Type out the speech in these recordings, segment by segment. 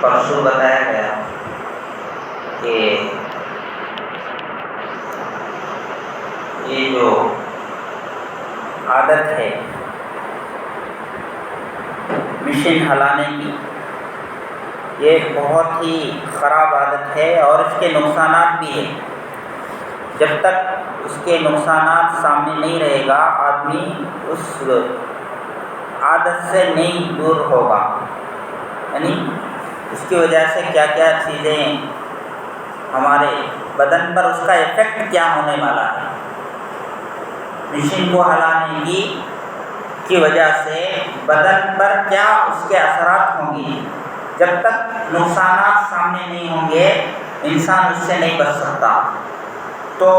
پرسوں بتایا گیا کہ یہ جو عادت ہے مشین ہلانے کی، یہ بہت ہی خراب عادت ہے اور اس کے نقصانات بھی ہیں۔ جب تک اس کے نقصانات سامنے نہیں رہے گا آدمی اس عادت سے نہیں دور ہوگا، یعنی اس کی وجہ سے کیا کیا چیزیں ہمارے بدن پر اس کا ایفیکٹ کیا ہونے والا ہے۔ مشین کو ہلانے کی وجہ سے بدن پر کیا اس کے اثرات ہوں گے، جب تک نقصانات سامنے نہیں ہوں گے انسان اس سے نہیں بچ سکتا۔ تو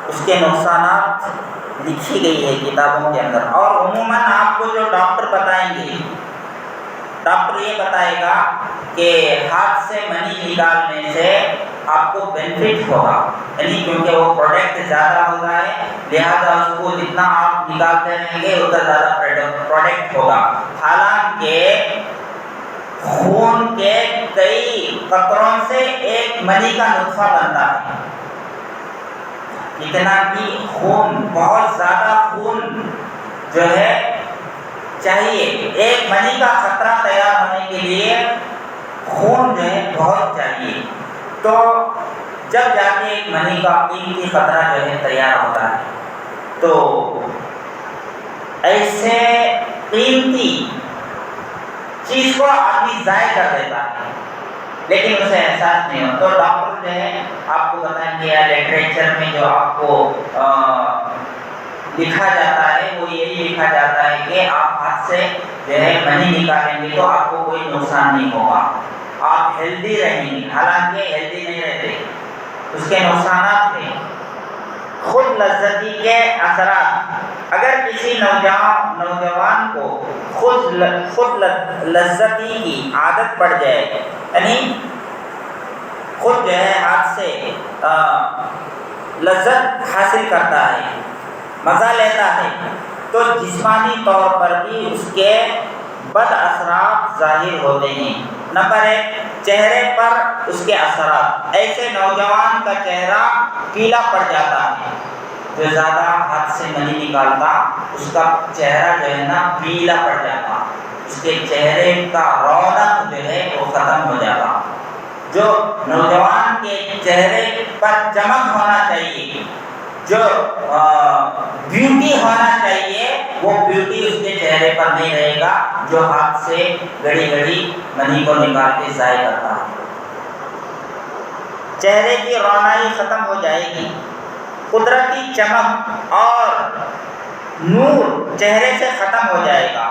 اس کے نقصانات لکھی گئی ہے کتابوں کے اندر، اور عموماً آپ کو جو ڈاکٹر بتائیں گے، ڈاکٹر یہ بتائے گا کہ ہاتھ سے منی نکالنے سے آپ کو بینیفٹ ہوگا، یعنی کیونکہ وہ پروڈکٹ زیادہ ہوتا ہے لہذا اس کو جتنا آپ نکالتے رہیں گے اتنا زیادہ پروڈکٹ ہوگا۔ حالانکہ خون کے کئی قطروں سے ایک منی کا نطفہ بنتا ہے، اتنا کہ خون بہت زیادہ خون جو ہے چاہیے، ایک منی کا خطرہ تیار ہونے کے لیے خون جو ہے بہت چاہیے، تو جب جا کے ایک منی کا قیمتی خطرہ جو ہے تیار ہوتا ہے، تو ایسے قیمتی چیز کو آدمی ضائع کر دیتا ہے لیکن اسے احساس نہیں ہوتا۔ تو ڈاکٹر جو ہے آپ کو بتائیں گے یا لٹریچر میں جو آپ کو لکھا جاتا ہے وہ یہی لکھا جاتا ہے کہ آپ ہاتھ سے جو ہے منی نکالیں گے تو آپ کو کوئی نقصان نہیں ہوگا، آپ ہیلدی رہیں گے، حالانکہ ہیلدی نہیں رہتے، اس کے نقصانات ہیں۔ خود لذتی کے اثرات، اگر کسی نوجوان کو خود لذتی کی عادت پڑ جائے، یعنی خود جو ہے ہاتھ سے لذت حاصل کرتا ہے، مزہ لیتا ہے، تو جسمانی طور پر بھی اس کے بد اثرات ظاہر ہوتے ہیں۔ نمبر 1، چہرے پر اس کے اثرات، ایسے نوجوان کا چہرہ پیلا پڑ جاتا ہے، جو زیادہ ہاتھ سے منی نکالتا اس کا چہرہ جو ہے نا پیلا پڑ جاتا، اس کے چہرے کا رونق جو ہے وہ ختم ہو جاتا۔ جو نوجوان کے چہرے پر چمک ہونا چاہیے، جو بیوٹی ہونا چاہیے، وہ بیوٹی اس کے چہرے پر نہیں رہے گا جو ہاتھ سے گڑی گڑی منی کو نکال کے ضائع کرتا ہے۔ چہرے کی رونائی ختم ہو جائے گی، قدرتی چمک اور نور چہرے سے ختم ہو جائے گا،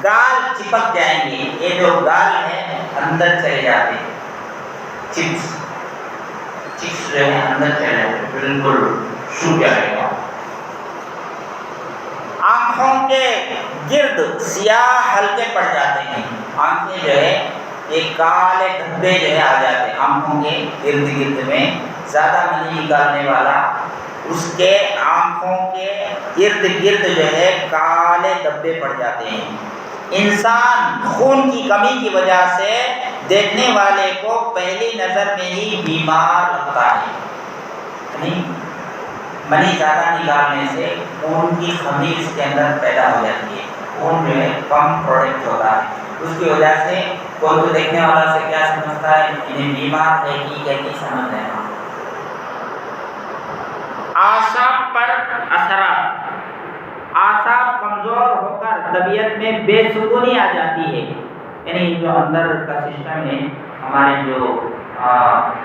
گال چپک جائیں گے، یہ جو گال ہے اندر چلے جاتے ہیں، چپس جو ہے اندر چلے جاتے، بالکل سوکھ جائے گا۔ آنکھوں کے گرد سیاہ حلقے پڑ جاتے ہیں، آنکھیں جو ہے ایک کالے دھبے جو ہے آ جاتے ہیں آنکھوں کے گرد گرد میں، زیادہ منی نکالنے والا اس کے آنکھوں کے ارد گرد جو ہے کالے دھبے پڑ جاتے ہیں۔ انسان خون کی کمی کی وجہ سے دیکھنے والے کو پہلی نظر میں ہی بیمار لگتا ہے، منی زیادہ نکالنے سے خون کی کمی اس کے اندر پیدا ہو جاتی ہے، خون جو ہے کم پروڈکٹ ہوتا ہے، اس کی وجہ سے کوئی تو دیکھنے والا سے کیا سمجھتا ہے انہیں بیمار ہے کہ کیسی سمجھ رہے ہیں۔ اعصاب پر اثرات، اعصاب کمزور ہو کر طبیعت میں بے سکونی آ جاتی ہے، یعنی جو اندر کا سسٹم ہے ہمارے جو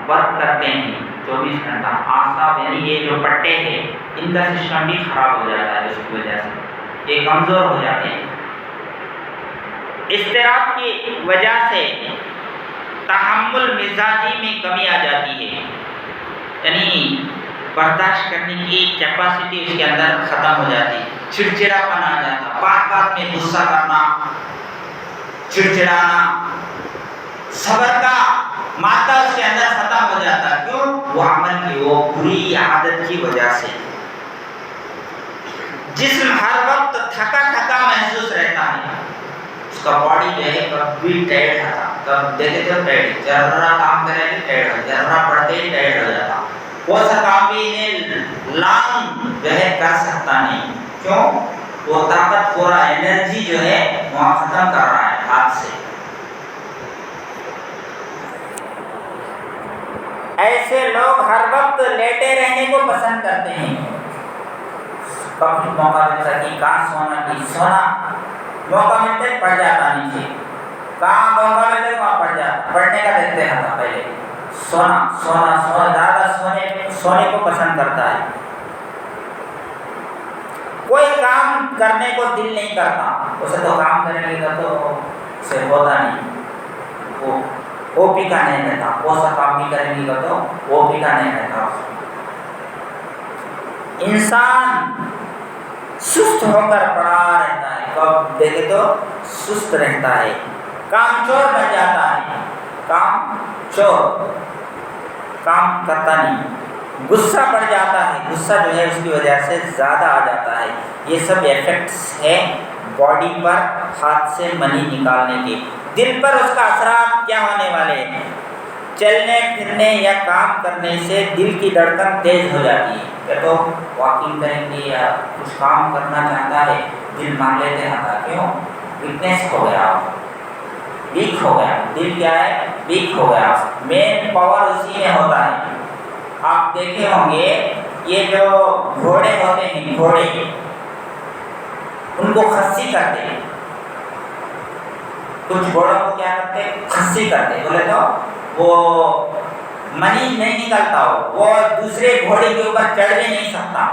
ورک کرتے ہیں 24 گھنٹہ، اعصاب یعنی یہ جو پٹے ہیں ان کا سسٹم بھی خراب ہو جاتا ہے، اس کی وجہ سے یہ کمزور ہو جاتے ہیں۔ اضطراب کی وجہ سے تحمل مزاجی میں کمی آ جاتی ہے، یعنی برداشت کرنے کی کیپیسٹی اس کے اندر ختم ہو جاتی ہے، چڑچڑاپن آ جاتا، بات بات میں غصہ کرنا، چڑچڑانا، صبر کا مادہ اس کے اندر ختم ہو جاتا، کیوں؟ وہ عمل کی وہ بری عادت کی وجہ سے۔ جسم ہر وقت تھکا تھکا محسوس رہتا ہے، اس کا باڈی جو ہے کبھی ٹائٹ رہتا، کب دیکھے تو ٹائٹ، ذرا کام کرے تو ٹائٹ ہو، ذرا پڑھتے ہی ٹائٹ ہو جاتا، وہ سا کام بھی انہیں لانگ جو ہے کر سکتا نہیں، کیوں؟ وہ طاقت پورا انرجی جو ہے وہاں ختم کر رہا ہے ہاتھ سے۔ ایسے لوگ ہر وقت لیٹے رہنے کو پسند کرتے ہیں، کبھی موقع ملتا کہ کہاں سونا موقع ملتے پڑ جاتا نیچے، کہاں موقع ملتے وہاں پڑ جاتا، پڑھنے کا دیکھتے تھا پہلے، سونا زیادہ سونے کو پسند کرتا ہے، کوئی کام کرنے کو دل نہیں کرتا، اسے تو کام کرنے کا تو اسے ہوتا نہیں، وہ بھی کا نہیں رہتا، وہ سا کام بھی کرنے کا تو وہ بھی کا نہیں رہتا۔ انسان سست ہو کر پڑا رہتا ہے، کب دیکھے تو سست رہتا ہے، کام چور بن جاتا ہے، کام چور، کام کرتا نہیں، غصہ بڑھ جاتا ہے، غصہ جو ہے اس کی وجہ سے زیادہ آ جاتا ہے۔ یہ سب ایفیکٹس ہیں باڈی پر ہاتھ سے منی نکالنے کے۔ دل پر اس کا اثرات کیا ہونے والے ہیں؟ چلنے پھرنے یا کام کرنے سے دل کی دھڑکن تیز ہو جاتی ہے، یا تو واکنگ کریں گے یا کچھ کام کرنا چاہتا ہے، دل مان لیتے ہیں، کیوں؟ ویکنیس ہو گیا، ویک ہو گیا، دل کیا ہے؟ ویک ہو گیا، مین پاور اسی میں ہوتا ہے۔ آپ دیکھے ہوں گے یہ جو گھوڑے ہوتے ہیں، گھوڑے ان کو خصی کرتے ہیں، کچھ گھوڑوں کو کیا کرتے ہیں؟ خصی کرتے، بولے تو وہ منی نہیں نکلتا، وہ دوسرے گھوڑے کے اوپر چڑھ بھی نہیں سکتا،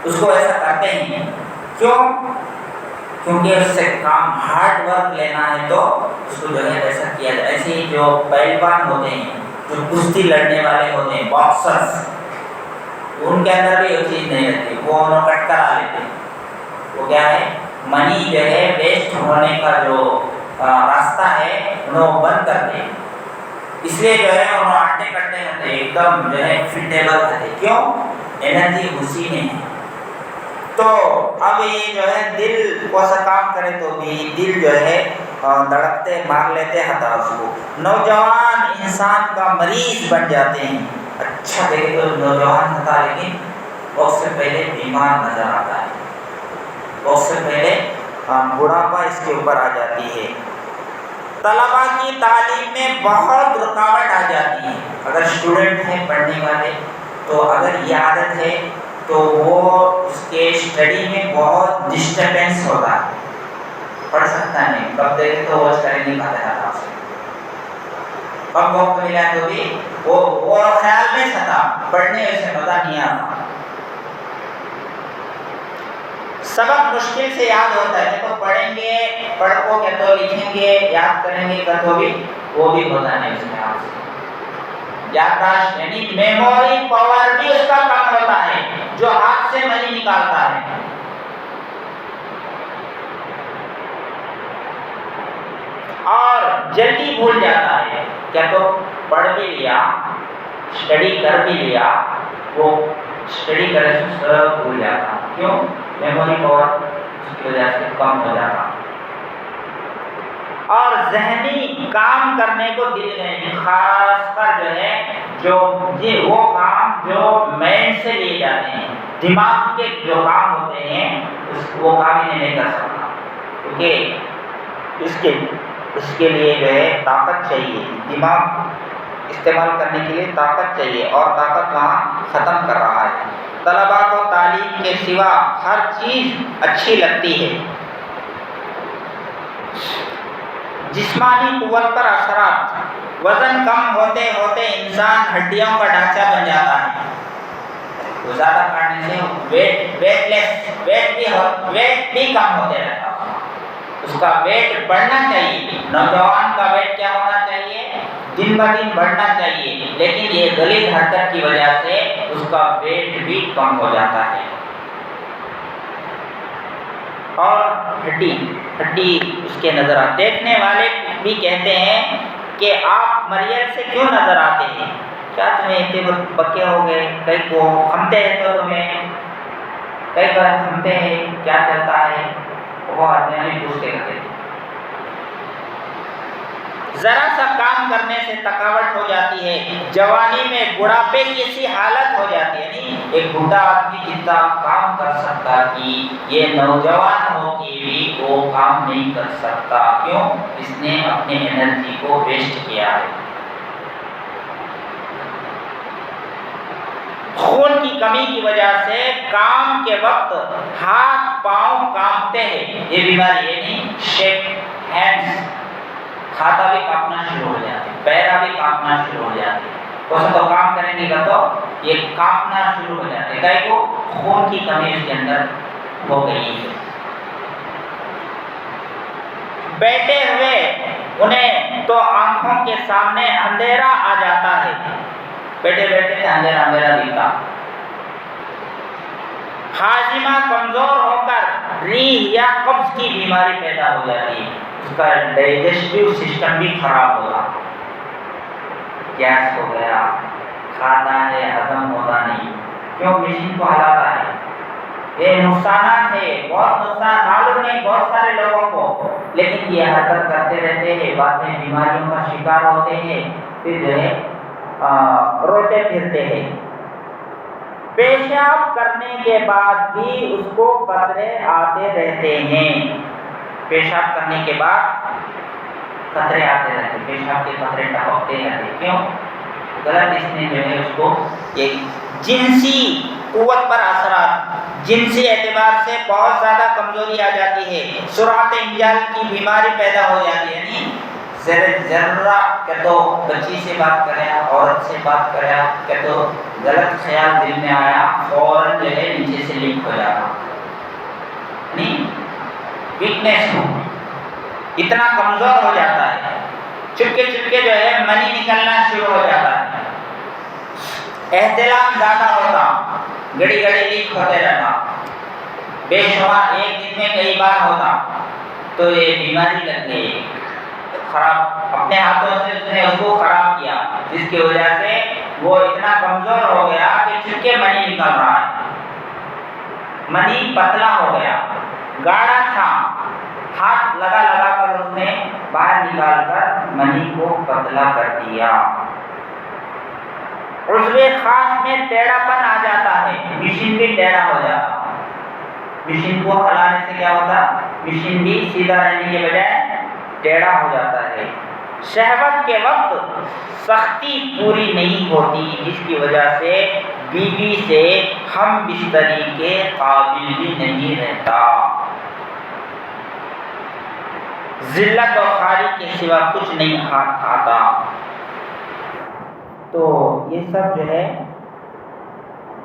اس کو ایسا کرتے ہیں، کیوں؟ کیونکہ اس سے کام ہارڈ ورک لینا ہے تو اس کو جو ہے ایسا کیا جائے۔ ایسے ہی جو پہلوان ہوتے ہیں، جو کشتی لڑنے والے ہوتے ہیں، باکسرز، ان کے اندر بھی وہ چیز نہیں رہتی، وہ انہوں کٹ کرا لیتے ہیں، وہ کیا ہے؟ منی جو ہے ویسٹ ہونے کا جو راستہ ہے انہوں بند کرتے ہیں، اس لیے جو ہے انہوں آٹے کٹتے رہتے، ایک دم جو ہے فٹیبل رہتے، کیوں؟ انرجی اسی میں ہے۔ تو اب یہ جو ہے دل کو سا کام کرے تو بھی دل جو ہے دھڑکتے مار لیتے ہیں اس کو۔ نوجوان انسان کا مریض بن جاتے ہیں، اچھا دیکھے تو نوجوان ہوتا لیکن وقت سے پہلے بیمار نظر آتا ہے، وقت سے پہلے بڑھاپا اس کے اوپر آ جاتی ہے۔ طلباء کی تعلیم میں بہت رکاوٹ آ جاتی ہے، اگر اسٹوڈنٹ ہیں پڑھنے والے تو اگر یہ عادت ہے تو وہ اس کے اسٹڈی میں بہت ڈسٹربینس ہوتا ہے، پڑھ سکتا نہیں، کب دیکھے تو وہ اسٹڈی نہیں پاتا تھا، کب وقت ملا تو بھی وہ خیال میں تھا، پڑھنے سے مزہ نہیں آتا، سبق مشکل سے یاد ہوتا ہے، دیکھو پڑھیں گے پڑھ کو کہ تو لکھیں گے یاد کریں گے تو بھی وہ بھی ہوتا نہیں اس میں آپ سے، یادداشت یعنی میموری پاور بھی اس کا کم ہوتا ہے جو ہاتھ سے منی نکالتا ہے۔ اور جلدی بھول جاتا ہے، کیا تو پڑھ بھی لیا، اسٹڈی کر بھی لیا، وہ اسٹڈی کرے سے سب بھول جاتا، کیوں؟ میموری پاور اس کی وجہ سے کم ہو جاتا، اور ذہنی کام کرنے کو دل نہیں، خاص کر جو ہے وہ کام جو مائنڈ سے لیے جاتے ہیں، دماغ کے جو کام ہوتے ہیں وہ کام ہی نہیں کر سکتا، کیونکہ اس کے لیے جو ہے طاقت چاہیے، دماغ استعمال کرنے کے لیے طاقت چاہیے، اور طاقت وہاں ختم کر رہا ہے۔ طلباء کو تعلیم کے سوا ہر چیز اچھی لگتی ہے۔ جسمانی قوت پر اثرات، وزن کم ہوتے ہوتے انسان ہڈیوں کا ڈھانچہ بن جاتا ہے، وہ زیادہ کھانے سے ویٹ بھی کم ہوتے رہتا ہے، اس کا ویٹ بڑھنا چاہیے، نوجوان کا ویٹ کیا ہونا چاہیے؟ دن بہ دن بڑھنا چاہیے، لیکن یہ غلط حرکت کی وجہ سے اس کا ویٹ بھی کم ہو جاتا ہے۔ اور ہڈی اس کے نظر آتے، دیکھنے والے بھی کہتے ہیں کہ آپ مریض سے کیوں نظر آتے ہیں، کیا تمہیں اتنے پکے ہو گئے، کئی کو ہمتے ہیں تو تمہیں کئی بار ہمتے ہیں، کیا چلتا ہے، وہ آدمی پوچھتے رہتے ہیں۔ ذرا سا کام کرنے سے تھکاوٹ ہو جاتی ہے، جوانی میں بڑھاپے کی سی حالت ہو جاتی ہے۔ نہیں ایک بوڑھا آدمی جتنا کام کر سکتا کہ یہ نوجوان ہو کے بھی وہ کام نہیں کر سکتا، کیوں؟ اس نے اپنے انرجی کو ویسٹ کیا ہے۔ خون کی کمی کی وجہ سے کام کے وقت ہاتھ پاؤں کانپتے ہیں، یہ بیماری ہے نہیں شیک ہینڈز، ہاتھ بھی کانپنا شروع ہو جاتے ہیں، پیر بھی کانپنا شروع ہو جاتے ہیں۔ ویسے تو کام کریں گے تو یہ کانپنا شروع ہو جاتے ہیں، کہیں کو خون کی کمی اس کے اندر ہو گئی ہے۔ بیٹھے ہوئے انہیں تو آنکھوں کے سامنے اندھیرا آ جاتا ہے، بیٹھے بیٹھے اندھیرا اندھیرا دکھتا۔ ہاضمہ کمزور ہو کر ریح یا قبض کی بیماری پیدا ہو جاتی ہے، اس کا ڈائجسٹو سسٹم بھی خراب ہوگا، گیس ہو گیا، کھاتا ہے ہضم ہوتا نہیں، کیوں؟ مشین کو ہلاتا ہے۔ یہ نقصانات ہے، بہت نقصان معلوم نہیں بہت سارے لوگوں کو، لیکن یہ حرکت کرتے رہتے ہیں، بعد میں بیماریوں کا شکار ہوتے ہیں، پھر جو ہے روتے پھرتے ہیں۔ پیشاب کرنے کے بعد بھی اس کو قطرے آتے رہتے ہیں، پیشاب کرنے کے بعد قطرے آتے رہتے ہیں، پیشاب کے قطرے ٹپکتے رہتے ہیں، کیوں؟ غلط اس نے جو ہے اس کو ایک جنسی قوت پر اثرات، جنسی اعتبار سے بہت زیادہ کمزوری آ جاتی ہے، سرعت انجال کی بیماری پیدا ہو جاتی ہے۔ نہیں ذرا کہ تو بچی سے بات کریں، عورت سے بات کریں کہ تو غلط خیال دل میں آیا فوراً جو ہے نیچے سے لنک ہو جاتا، نہیں ویکنیس ہو، اتنا کمزور ہو جاتا ہے، چپکے چپکے جو ہے منی نکلنا شروع ہو جاتا ہے، احتلام زیادہ ہوتا، گھڑی گھڑی لیک ہوتے رہتا، بے شمار ایک دن میں کئی بار ہوتا، تو یہ بیماری لگ گئی، خراب اپنے ہاتھوں سے اس نے اس کو خراب کیا، جس کی وجہ سے وہ اتنا کمزور ہو گیا کہ چپکے منی نکل رہا ہے، منی پتلا ہو گیا، گاڑھا تھا، ہاتھ لگا لگا کر اس نے باہر نکال کر منی کو پتلا کر دیا۔ عضو خاص میں ٹیڑھا پن آ جاتا ہے، مشین بھی ٹیڑھا ہو جاتا، مشین کو ہلانے سے کیا ہوتا؟ مشین بھی سیدھا رہنے کے بجائے ٹیڑھا ہو جاتا ہے۔ شہوت کے وقت سختی پوری نہیں ہوتی، جس کی وجہ سے بیوی سے ہم بستری کے قابل بھی نہیں رہتا، ذلت و خواری کے سوا کچھ نہیں آتا۔ تو یہ سب جو ہے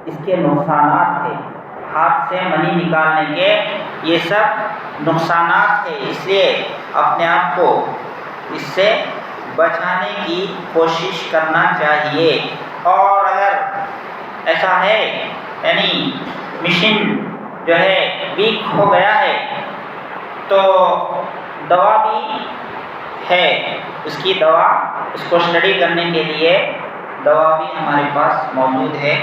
اس کے نقصانات ہیں، ہاتھ سے منی نکالنے کے یہ سب نقصانات ہیں، اس لیے اپنے آپ کو اس سے بچانے کی کوشش کرنا چاہیے۔ اور اگر ایسا ہے یعنی مشین جو ہے ویک ہو گیا ہے تو دوا بھی ہے، اس کی دوا، اس کو اسٹڈی کرنے کے لیے دوا بھی ہمارے پاس موجود ہے۔